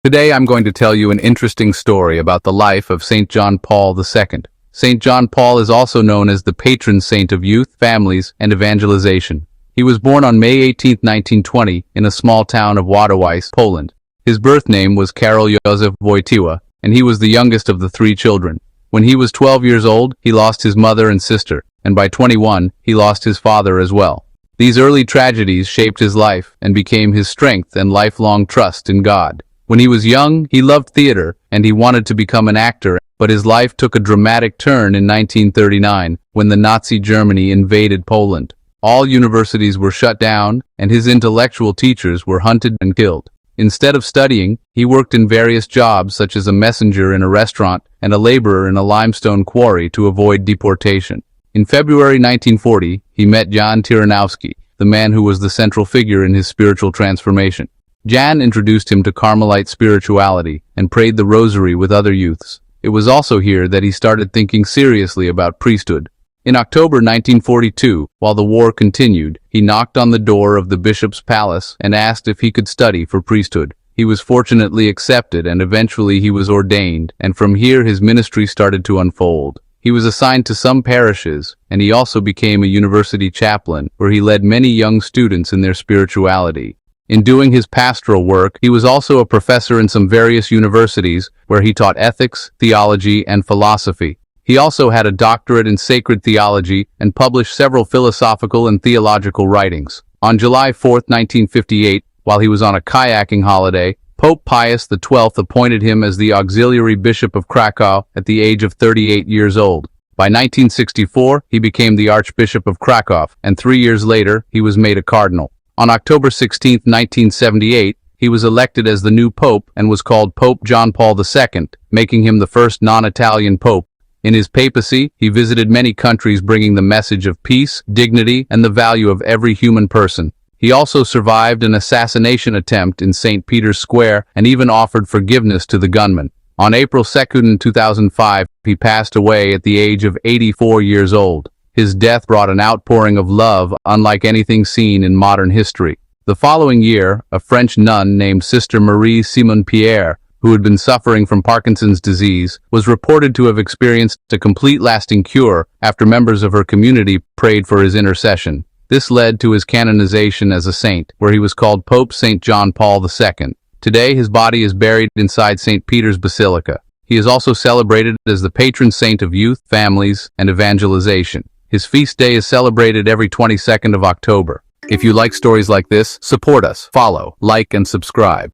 Today I'm going to tell you an interesting story about the life of St. John Paul II. St. John Paul is also known as the patron saint of youth, families, and evangelization. He was born on May 18, 1920, in a small town of Wadowice, Poland. His birth name was Karol Józef Wojtyła, and he was the youngest of the three children. When he was 12 years old, he lost his mother and sister, and by 21, he lost his father as well. These early tragedies shaped his life and became his strength and lifelong trust in God. When he was young, he loved theater, and he wanted to become an actor, but his life took a dramatic turn in 1939 when the Nazi Germany invaded Poland. All universities were shut down, and his intellectual teachers were hunted and killed. Instead of studying, he worked in various jobs such as a messenger in a restaurant and a laborer in a limestone quarry to avoid deportation. In February 1940, he met Jan Tyranowski, the man who was the central figure in his spiritual transformation. Jan introduced him to Carmelite spirituality and prayed the rosary with other youths. It was also here that he started thinking seriously about priesthood. In October 1942, while the war continued, he knocked on the door of the bishop's palace and asked if he could study for priesthood. He was fortunately accepted, and eventually he was ordained, and from here his ministry started to unfold. He was assigned to some parishes, and he also became a university chaplain, where he led many young students in their spirituality. In doing his pastoral work, he was also a professor in some various universities, where he taught ethics, theology, and philosophy. He also had a doctorate in sacred theology and published several philosophical and theological writings. On July 4, 1958, while he was on a kayaking holiday, Pope Pius XII appointed him as the auxiliary bishop of Krakow at the age of 38 years old. By 1964, he became the Archbishop of Krakow, and 3 years later, he was made a cardinal. On October 16, 1978, he was elected as the new pope and was called Pope John Paul II, making him the first non-Italian pope. In his papacy, he visited many countries bringing the message of peace, dignity, and the value of every human person. He also survived an assassination attempt in St. Peter's Square and even offered forgiveness to the gunman. On April 2, 2005, he passed away at the age of 84 years old. His death brought an outpouring of love unlike anything seen in modern history. The following year, a French nun named Sister Marie Simon Pierre, who had been suffering from Parkinson's disease, was reported to have experienced a complete lasting cure after members of her community prayed for his intercession. This led to his canonization as a saint, where he was called Pope St. John Paul II. Today, his body is buried inside St. Peter's Basilica. He is also celebrated as the patron saint of youth, families, and evangelization. His feast day is celebrated every 22nd of October. If you like stories like this, support us, follow, like, and subscribe.